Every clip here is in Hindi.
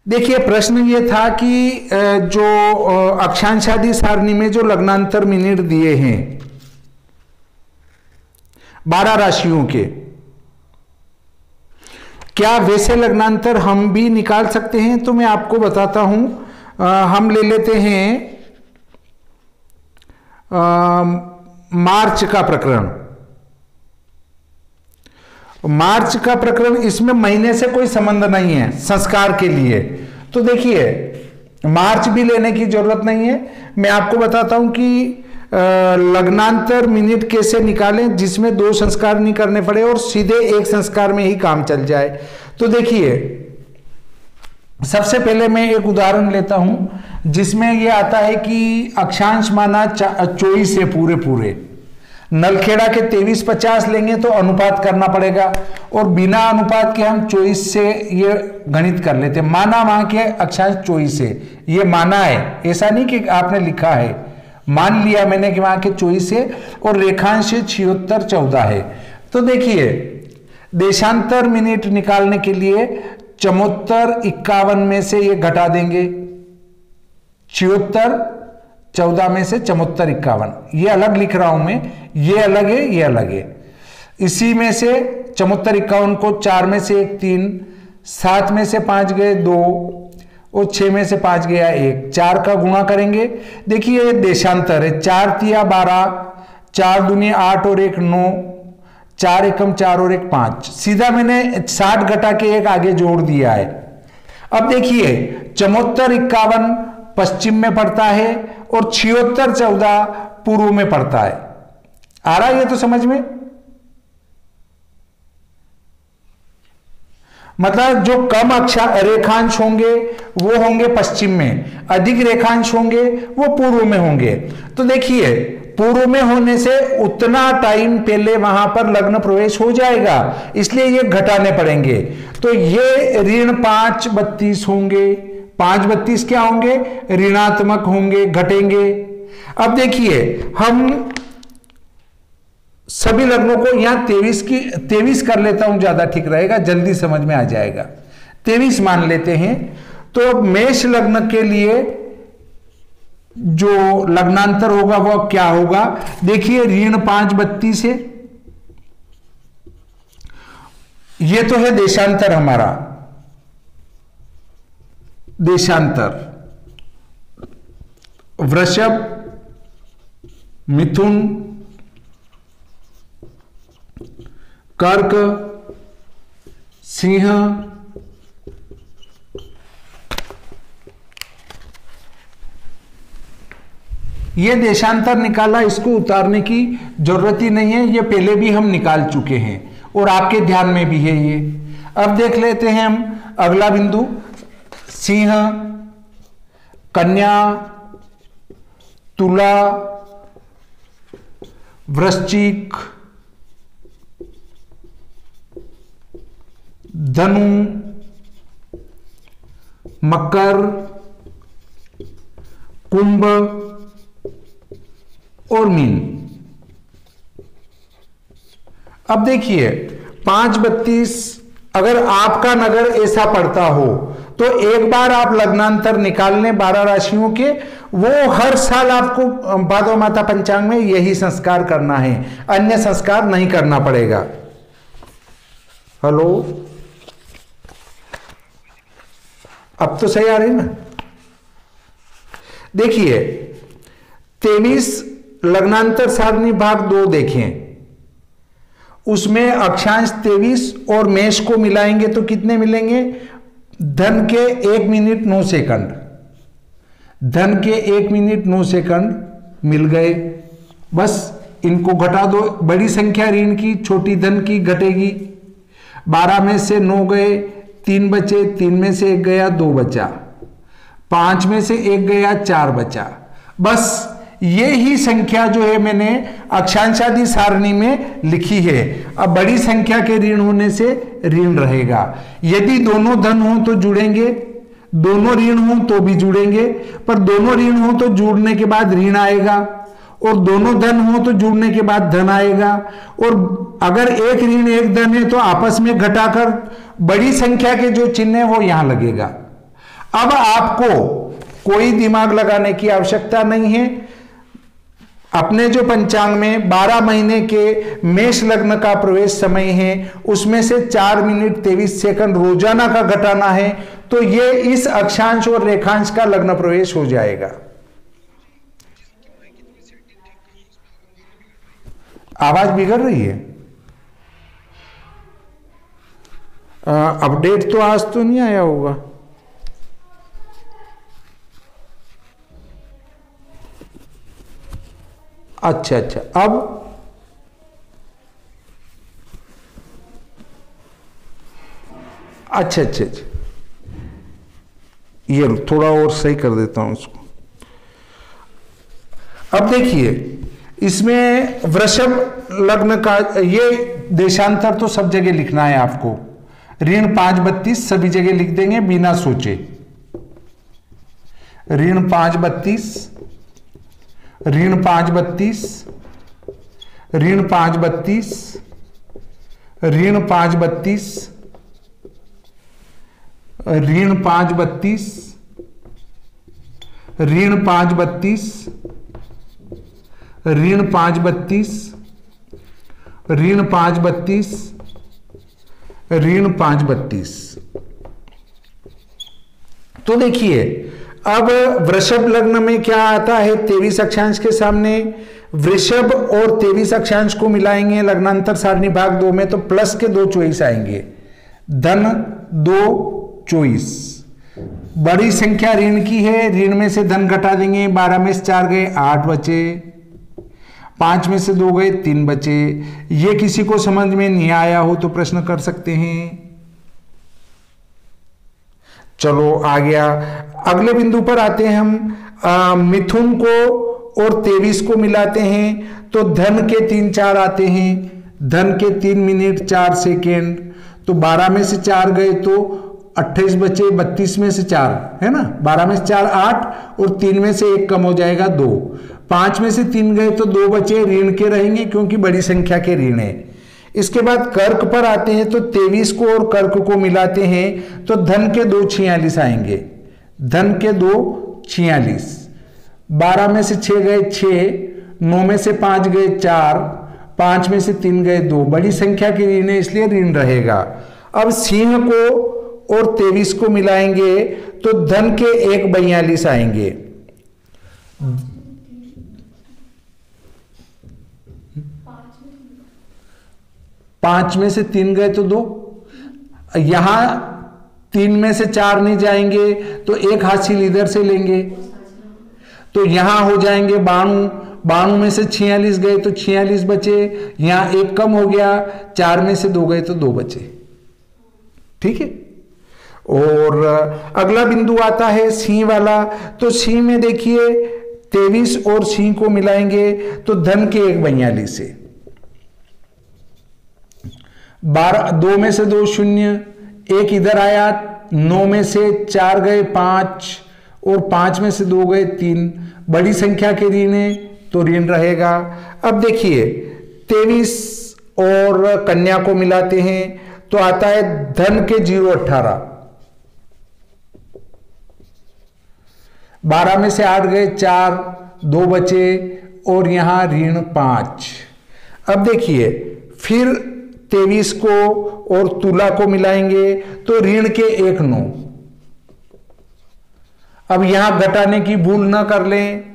देखिए, प्रश्न ये था कि जो अक्षांशादी सारणी में जो लग्नांतर मिनट दिए हैं 12 राशियों के, क्या वैसे लग्नांतर हम भी निकाल सकते हैं? तो मैं आपको बताता हूं। हम ले लेते हैं मार्च का प्रकरण। मार्च का प्रकरण, इसमें महीने से कोई संबंध नहीं है संस्कार के लिए। तो देखिए, मार्च भी लेने की जरूरत नहीं है। मैं आपको बताता हूं कि लग्नांतर मिनट कैसे निकालें जिसमें 2 संस्कार नहीं करने पड़े और सीधे एक संस्कार में ही काम चल जाए। तो देखिए, सबसे पहले मैं एक उदाहरण लेता हूं जिसमें यह आता है कि अक्षांश माना 24 है पूरे पूरे। नलखेड़ा के 23-50 लेंगे तो अनुपात करना पड़ेगा, और बिना अनुपात के हम 24 से ये गणित कर लेते हैं। माना वहां के अक्षांश 24 है, ये माना है, ऐसा नहीं कि आपने लिखा है, मान लिया मैंने कि वहां के 24 है, और रेखांश 76-14 है। तो देखिए, देशांतर मिनट निकालने के लिए 74-51 में से ये घटा देंगे, 76-14 में से 74-51, ये अलग लिख रहा हूं मैं, ये अलग है, ये अलग है। इसी में से 74-51 को 4 में से 1 3, 7 में से 5 गए 2, और 6 में से 5 गया 1, 4 का गुणा करेंगे। देखिए, ये देशांतर है, 4 तिया 12, 4 दूनी 8 और 1 9, 4 एकम 4 और 1 5। सीधा मैंने 60 घटा के 1 आगे जोड़ दिया है। अब देखिए, 74-51 पश्चिम में पड़ता है और 76-14 पूर्व में पड़ता है। आ रहा है ये तो समझ में? मतलब जो कम रेखांश होंगे वो होंगे पश्चिम में, अधिक रेखांश होंगे वो पूर्व में होंगे। तो देखिए, पूर्व में होने से उतना टाइम पहले वहां पर लग्न प्रवेश हो जाएगा, इसलिए ये घटाने पड़ेंगे। तो ये ऋण 5-32 होंगे। 5-32 क्या होंगे? ऋणात्मक होंगे, घटेंगे। अब देखिए, हम सभी लग्नों को यहां 23 कर लेता हूं, ज्यादा ठीक रहेगा, जल्दी समझ में आ जाएगा। 23 मान लेते हैं। तो मेष लग्न के लिए जो लग्नांतर होगा वो क्या होगा? देखिए, ऋण 5-32 है, ये तो है देशांतर हमारा, देशांतर। वृषभ, मिथुन, कर्क, सिंह, ये देशांतर निकाला, इसको उतारने की जरूरत ही नहीं है, ये पहले भी हम निकाल चुके हैं और आपके ध्यान में भी है ये। अब देख लेते हैं हम अगला बिंदु, सिंह, कन्या, तुला, वृश्चिक, धनु, मकर, कुंभ और मीन। अब देखिए, 5-32 अगर आपका नगर ऐसा पड़ता हो तो एक बार आप लग्नांतर निकाल लें 12 राशियों के, वो हर साल आपको भादव माता पंचांग में यही संस्कार करना है, अन्य संस्कार नहीं करना पड़ेगा। हेलो, अब तो सही आ रही ना? देखिए, 23 लग्नांतर सारणी भाग 2 देखें, उसमें अक्षांश 23 और मेष को मिलाएंगे तो कितने मिलेंगे? धन के 1 मिनट 9 सेकंड, धन के 1 मिनट 9 सेकंड मिल गए। बस इनको घटा दो, बड़ी संख्या ऋण की, छोटी धन की घटेगी। 12 में से 9 गए, 3 बचे, 3 में से 1 गया, 2 बचा, 5 में से 1 गया, 4 बचा। बस ये ही संख्या जो है मैंने अक्षांशादी सारणी में लिखी है। अब बड़ी संख्या के ऋण होने से ऋण रहेगा। यदि दोनों धन हो तो जुड़ेंगे, दोनों ऋण हो तो भी जुड़ेंगे, पर दोनों ऋण हो तो जुड़ने के बाद ऋण आएगा, और दोनों धन हो तो जुड़ने के बाद धन आएगा। और अगर एक ऋण एक धन है तो आपस में घटाकर बड़ी संख्या के जो चिन्ह है वो यहां लगेगा। अब आपको कोई दिमाग लगाने की आवश्यकता नहीं है। अपने जो पंचांग में 12 महीने के मेष लग्न का प्रवेश समय है, उसमें से 4 मिनट 23 सेकंड रोजाना का घटाना है, तो ये इस अक्षांश और रेखांश का लग्न प्रवेश हो जाएगा। आवाज बिगड़ रही है। अपडेट तो आज तो नहीं आया होगा। अच्छा, अब अच्छा, ये थोड़ा और सही कर देता हूं उसको। अब देखिए, इसमें वृषभ लग्न का ये देशांतर तो सब जगह लिखना है आपको। ऋण 5-32 सभी जगह लिख देंगे बिना सोचे। ऋण 5-32, ऋण 5-32, ऋण 5-32, ऋण 5-32, ऋण 5-32, ऋण 5-32, ऋण 5-32, ऋण 5-32, ऋण 5-32। तो देखिए, अब वृषभ लग्न में क्या आता है 23 अक्षांश के सामने। वृषभ और 23 अक्षांश को मिलाएंगे लग्नांतर सारणी भाग 2 में, तो प्लस के 2 चॉइस आएंगे। धन 2 चॉइस। बड़ी संख्या ऋण की है, ऋण में से धन घटा देंगे। 12 में से 4 गए, 8 बचे। 5 में से 2 गए, 3 बचे। ये किसी को समझ में नहीं आया हो तो प्रश्न कर सकते हैं। चलो आ गया। अगले बिंदु पर आते हैं हम। मिथुन को और 23 को मिलाते हैं तो धन के 3-4 आते हैं। धन के 3 मिनट 4 सेकेंड। तो 12 में से 4 गए तो 28 बचे। 32 में से 4 है ना, 12 में से 4 8 और 3 में से 1 कम हो जाएगा 2। 5 में से 3 गए तो 2 बचे, ऋण के रहेंगे क्योंकि बड़ी संख्या के ऋण है। इसके बाद कर्क पर आते हैं तो 23 को और कर्क को मिलाते हैं तो धन के 2 46 आएंगे। धन के 2 46। 12 में से 6 गए 6, 9 में से 5 गए 4, 5 में से 3 गए 2। बड़ी संख्या की ऋण है इसलिए ऋण रहेगा। अब सिंह को और 23 को मिलाएंगे तो धन के 1 42 आएंगे। 5 में से 3 गए तो 2। यहां 3 में से 4 नहीं जाएंगे तो 1 हासिल इधर से लेंगे तो यहां हो जाएंगे 92। 92 में से 46 गए तो 46 बचे। यहां 1 कम हो गया। 4 में से 2 गए तो 2 बचे। ठीक है। और अगला बिंदु आता है सिंह वाला। तो सिंह में देखिए 23 और सिंह को मिलाएंगे तो धन के 1 42 से। 2 में से 2 0, 1 इधर आया। 9 में से 4 गए 5 और 5 में से 2 गए 3। बड़ी संख्या के ऋण है तो ऋण रहेगा। अब देखिए 23 और कन्या को मिलाते हैं तो आता है धन के 0 18। 12 में से 8 गए 4, 2 बचे और यहां ऋण 5। अब देखिए फिर 23 को और तुला को मिलाएंगे तो ऋण के 1 9। अब यहां घटाने की भूल ना कर लें।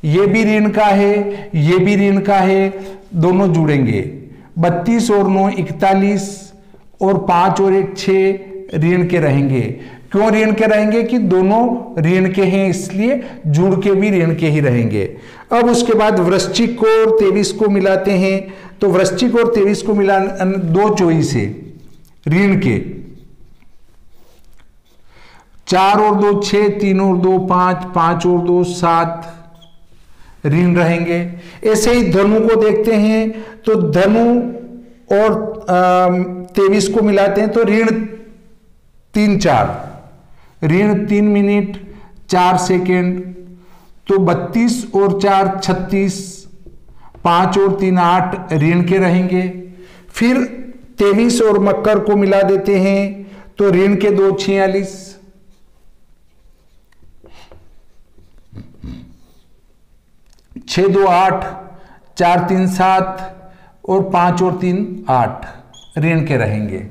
ये भी ऋण का है, ये भी ऋण का है, दोनों जुड़ेंगे। 32 और 9 41 और 5 और 1 6 ऋण के रहेंगे। क्यों ऋण के रहेंगे कि दोनों ऋण के हैं इसलिए जुड़ के भी ऋण के ही रहेंगे। अब उसके बाद वृश्चिक को और 23 को मिलाते हैं तो वृश्चिक और 23 को मिला 2 चॉइस है ऋण के। 4 और 2 6, 3 और 2 5, 5 और 2 7 ऋण रहेंगे। ऐसे ही धनु को देखते हैं तो धनु और 23 को मिलाते हैं तो ऋण 3 4, ऋण 3 मिनट 4 सेकेंड। तो 32 और 4 36, 5 और 3 8 ऋण के रहेंगे। फिर 23 और मकर को मिला देते हैं तो ऋण के 2 46। 6 2 8, 4 3 7 और 5 और 3 8 ऋण के रहेंगे।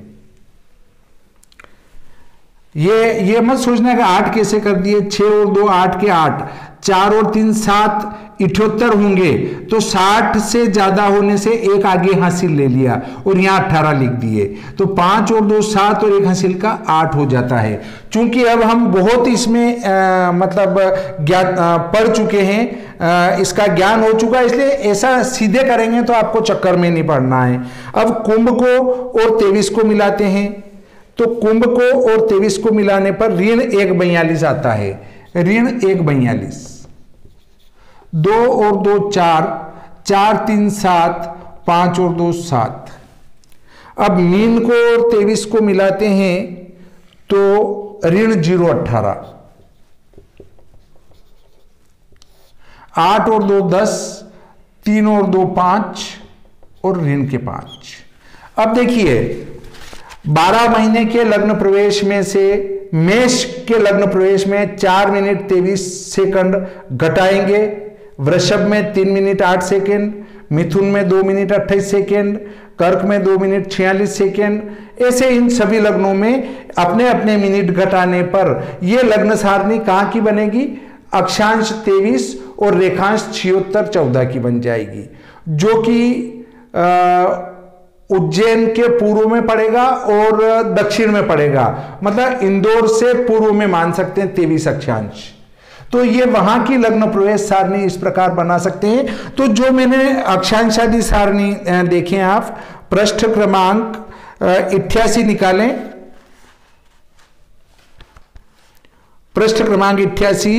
ये मत सोचना कि 8 कैसे कर दिए, 6 और 2 8 के 8, 4 और 3 7, 78 होंगे तो 60 से ज्यादा होने से एक आगे हासिल ले लिया और यहां 18 लिख दिए, तो 5 और 2 7 और एक हासिल का 8 हो जाता है। चूंकि अब हम बहुत इसमें पढ़ चुके हैं, इसका ज्ञान हो चुका है, इसलिए ऐसा सीधे करेंगे तो आपको चक्कर में नहीं पड़ना है। अब कुंभ को और 23 को मिलाते हैं, तो कुंभ को और 23 को मिलाने पर ऋण 142 आता है, ऋण 142, 2 और 2 4, 4 3 7, 5 और 2 7। अब मीन को और 23 को मिलाते हैं तो ऋण 0 18, 8 और 2 10, 3 और 2 5 और ऋण के 5। अब देखिए 12 महीने के लग्न प्रवेश में से मेष के लग्न प्रवेश में 4 मिनट 23 सेकंड घटाएंगे, वृषभ में 3 मिनट 8 सेकंड, मिथुन में 2 मिनट 28 सेकंड, कर्क में 2 मिनट 46 सेकंड। ऐसे इन सभी लग्नों में अपने अपने मिनट घटाने पर यह लग्न सारणी कहां की बनेगी, अक्षांश 23 और रेखांश 76 14 की बन जाएगी, जो कि उज्जैन के पूर्व में पड़ेगा और दक्षिण में पड़ेगा, मतलब इंदौर से पूर्व में मान सकते हैं 23 अक्षांश। तो ये वहां की लग्न प्रवेश सारणी इस प्रकार बना सकते हैं। तो जो मैंने अक्षांशादि सारणी देखें आप, पृष्ठ क्रमांक 88 निकालें, पृष्ठ क्रमांक 88,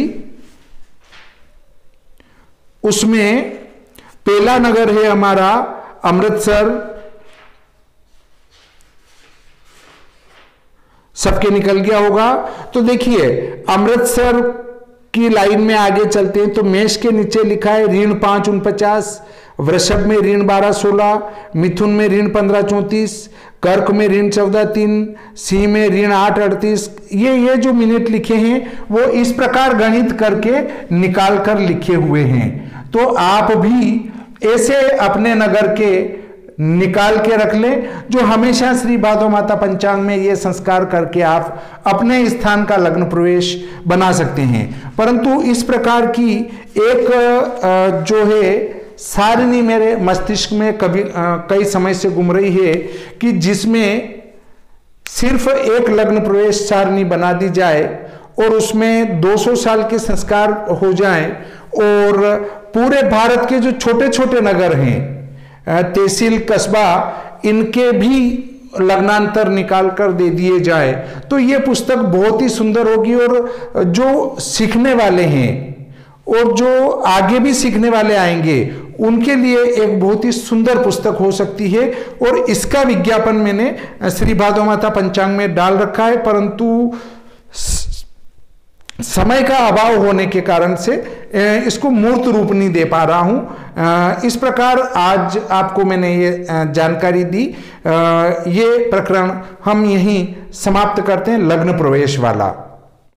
उसमें पहला नगर है हमारा अमृतसर, सबके निकल गया होगा। तो देखिए अमृतसर की लाइन में आगे चलते हैं, तो मेष के नीचे लिखा है ऋण 5 49, वृषभ में ऋण 12 16, मिथुन में ऋण 15 34, कर्क में ऋण 14 3, सिंह में ऋण 8 38। ये जो मिनट लिखे हैं वो इस प्रकार गणित करके निकाल कर लिखे हुए हैं। तो आप भी ऐसे अपने नगर के निकाल के रख लें, जो हमेशा श्री भादो माता पंचांग में ये संस्कार करके आप अपने स्थान का लग्न प्रवेश बना सकते हैं। परंतु इस प्रकार की एक जो है सारणी मेरे मस्तिष्क में कई समय से घूम रही है कि जिसमें सिर्फ एक लग्न प्रवेश सारणी बना दी जाए और उसमें 200 साल के संस्कार हो जाएं और पूरे भारत के जो छोटे छोटे नगर हैं, तहसील कस्बा, इनके भी लग्नांतर निकाल कर दे दिए जाए तो ये पुस्तक बहुत ही सुंदर होगी। और जो सीखने वाले हैं और जो आगे भी सीखने वाले आएंगे उनके लिए एक बहुत ही सुंदर पुस्तक हो सकती है। और इसका विज्ञापन मैंने श्री भादो माता पंचांग में डाल रखा है, परंतु समय का अभाव होने के कारण से इसको मूर्त रूप नहीं दे पा रहा हूं। इस प्रकार आज आपको मैंने ये जानकारी दी। ये प्रकरण हम यहीं समाप्त करते हैं, लग्न प्रवेश वाला।